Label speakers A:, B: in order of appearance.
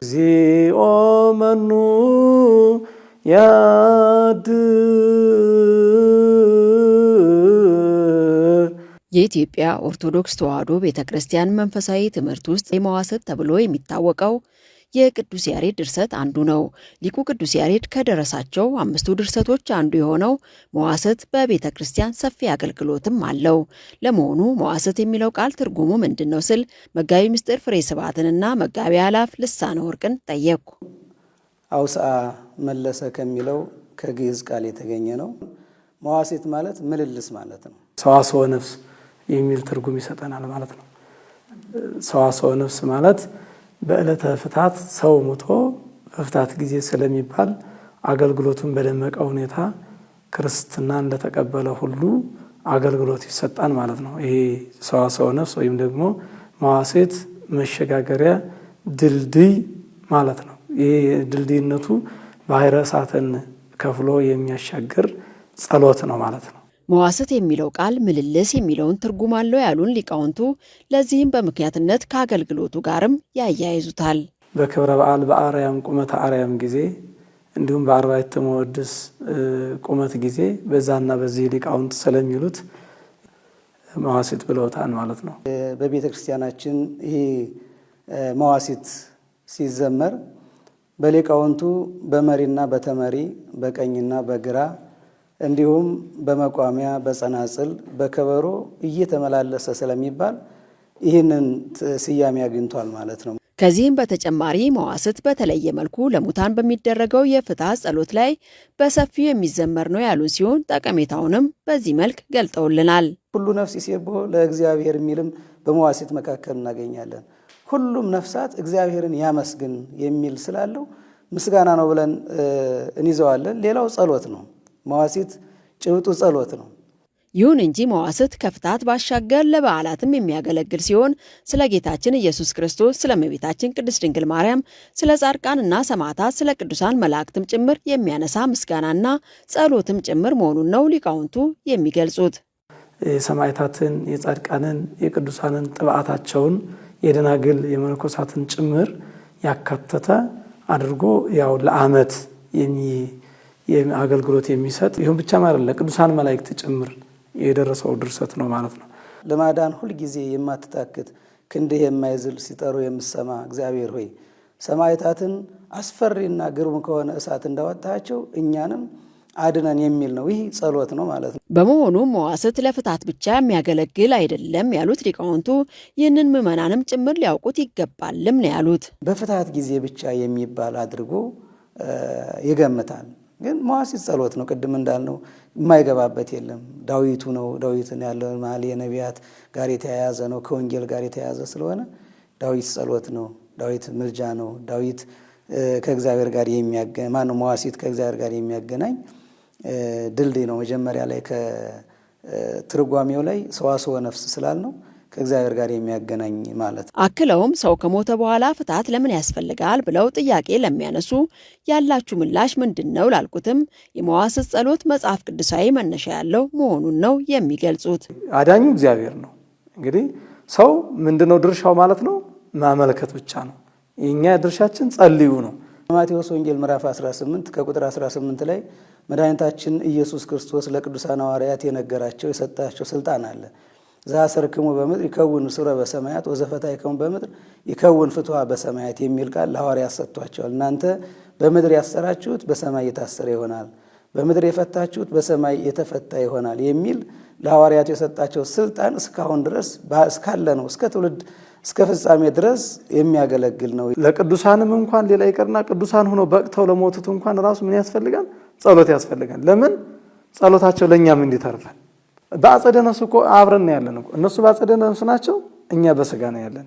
A: እግዚኦ መኑ ያድ
B: የኢትዮጵያ ኦርቶዶክስ ተዋሕዶ ቤተክርስቲያን መንፈሳዊ ትምህርት ውስጥ መዋሥዕት ተብሎ የሚታወቀው የቅዱስ ያሬድ ድርሰት አንዱ ነው። ሊቁ ቅዱስ ያሬድ ከደረሳቸው 5 ድርሰቶች አንዱ የሆነው መዋሥዕት በቤተክርስቲያን ሰፊ አገልግሎትም አለው። ለመሆኑ መዋሥዕት የሚለው ቃል ትርጉሙ ምንድነው ስል መጋቢ ምስጢር ፍሬ ስብሐትንና መጋቢ አላፍ ልሳነ ወርቅን ጠየቅኩ።
A: አውስአ መለሰ ከሚለው ከግዕዝ ቃል የተገኘ ነው። መዋሥዕት ማለት ምልልስ ማለት ነው። ሰዋስወ ነፍስ የሚል ትርጉም ይሰጠናል ማለት ነው። ሰዋስወ ነፍስ ማለት በዕለተ ፍታት ሰው ሞቶ በፍታት ጊዜ ስለሚባል አገልግሎቱን በደመቀ ሁኔታ ክርስትና እንደተቀበለ ሁሉ አገልግሎት ይሰጣል ማለት ነው። ይሄ ሰዋስወ ነፍስ ወይም ደግሞ መዋሥዕት መሸጋገሪያ ድልድይ ማለት ነው። ይሄ ድልድይነቱ ባሕረ እሳትን ከፍሎ የሚያሻግር ጸሎት ነው ማለት ነው።
B: መዋሥዕት የሚለው ቃል ምልልስ የሚለውን ትርጉም አለው ያሉን ሊቃውንቱ ለዚህም በምክንያትነት ከአገልግሎቱ ጋርም ያያይዙታል።
A: በክብረ በዓል በአርያም ቁመተ አርያም ጊዜ እንዲሁም በአርባዕተ መወድስ ቁመት ጊዜ በዛና በዚህ ሊቃውንት ስለሚሉት መዋሥዕት ብለውታል ማለት ነው። በቤተ ክርስቲያናችን ይሄ መዋሥዕት ሲዘመር በሊቃውንቱ በመሪና በተመሪ በቀኝና በግራ እንዲሁም በመቋሚያ በጸናጽል በከበሮ እየተመላለሰ ስለሚባል ይህንን ስያሜ አግኝቷል ማለት ነው።
B: ከዚህም በተጨማሪ መዋሥዕት በተለየ መልኩ ለሙታን በሚደረገው የፍትሐት ጸሎት ላይ በሰፊው የሚዘመር ነው ያሉን ሲሆን ጠቀሜታውንም በዚህ መልክ ገልጠውልናል።
A: ሁሉ ነፍስ ይሴብሖ ለእግዚአብሔር የሚልም በመዋሥዕት መካከል እናገኛለን። ሁሉም ነፍሳት እግዚአብሔርን ያመስግን የሚል ስላለው ምስጋና ነው ብለን እንይዘዋለን። ሌላው ጸሎት ነው። መዋሥዕት ጭብጡ ጸሎት ነው።
B: ይሁን እንጂ መዋሥዕት ከፍትሐት ባሻገር ለበዓላትም የሚያገለግል ሲሆን ስለ ጌታችን ኢየሱስ ክርስቶስ፣ ስለ እመቤታችን ቅድስት ድንግል ማርያም፣ ስለ ጻድቃንና ሰማዕታት፣ ስለ ቅዱሳን መላእክትም ጭምር የሚያነሳ ምስጋናና ጸሎትም ጭምር መሆኑን ነው ሊቃውንቱ የሚገልጹት።
A: የሰማዕታትን፣ የጻድቃንን፣ የቅዱሳንን ጥብዓታቸውን የደናግል የመነኮሳትን ጭምር ያካተተ አድርጎ ያው ለዓመት አገልግሎት የሚሰጥ ይሁን ብቻ ማለት ለቅዱሳን መላእክት ጭምር የደረሰው ድርሰት ነው ማለት ነው። ለማዳን ሁል ጊዜ የማትታክት ክንድህ የማይዝል ሲጠሩ የምሰማ እግዚአብሔር ሆይ ሰማዕታትን አስፈሪና ግሩም ከሆነ እሳት እንዳወጣቸው እኛንም አድነን የሚል ነው። ይህ ጸሎት ነው ማለት ነው።
B: በመሆኑም መዋሥዕት ለፍትሐት ብቻ የሚያገለግል አይደለም ያሉት ሊቃውንቱ ይህንን ምዕመናንም ጭምር ሊያውቁት ይገባልም ነው ያሉት።
A: በፍትሐት ጊዜ ብቻ የሚባል አድርጎ ይገምታል። ግን መዋሥዕት ጸሎት ነው። ቅድም እንዳልነው የማይገባበት የለም። ዳዊቱ ነው። ዳዊትን ያለው መኃልየ ነቢያት ጋር የተያያዘ ነው። ከወንጌል ጋር የተያያዘ ስለሆነ ዳዊት ጸሎት ነው። ዳዊት ምልጃ ነው። ዳዊት ከእግዚአብሔር ጋር የሚያገናኝ መዋሥዕት ከእግዚአብሔር ጋር የሚያገናኝ ድልድይ ነው። መጀመሪያ ላይ ከትርጓሜው ላይ ሰዋስወ ነፍስ ስላልነው ከእግዚአብሔር ጋር የሚያገናኝ ማለት ነው።
B: አክለውም ሰው ከሞተ በኋላ ፍትሐት ለምን ያስፈልጋል ብለው ጥያቄ ለሚያነሱ ያላችሁ ምላሽ ምንድነው ላልኩትም የመዋሥዕት ጸሎት መጽሐፍ ቅዱሳዊ መነሻ ያለው መሆኑን ነው የሚገልጹት።
A: አዳኙ እግዚአብሔር ነው። እንግዲህ ሰው ምንድነው ድርሻው ማለት ነው? ማመልከት ብቻ ነው። የኛ ድርሻችን ጸልዩ ነው። ማቴዎስ ወንጌል ምዕራፍ 18 ከቁጥር 18 ላይ መድኃኒታችን ኢየሱስ ክርስቶስ ለቅዱሳን ሐዋርያት የነገራቸው የሰጣቸው ስልጣን አለ። ዘአሰርክሙ በምድር ይከውን ሥረ በሰማያት ወዘፈታሕክሙ በምድር ይከውን ፍትሐ በሰማያት የሚል ቃል ለሐዋርያት ሰጥቷቸዋል። እናንተ በምድር ያሰራችሁት በሰማይ የታሰረ ይሆናል፣ በምድር የፈታችሁት በሰማይ የተፈታ ይሆናል የሚል ለሐዋርያት የሰጣቸው ስልጣን እስካሁን ድረስ እስካለ ነው እስከ ትውልድ እስከ ፍጻሜ ድረስ የሚያገለግል ነው። ለቅዱሳንም እንኳን ሌላ ይቀርና ቅዱሳን ሆነው በቅተው ለሞቱት እንኳን ራሱ ምን ያስፈልጋል? ጸሎት ያስፈልጋል። ለምን? ጸሎታቸው ለእኛም እንዲተርፈን። በአጸደ ነፍስ እኮ አብረን ያለን እኮ እነሱ በአጸደ ነፍስ ናቸው፣ እኛ በስጋ ነው ያለን።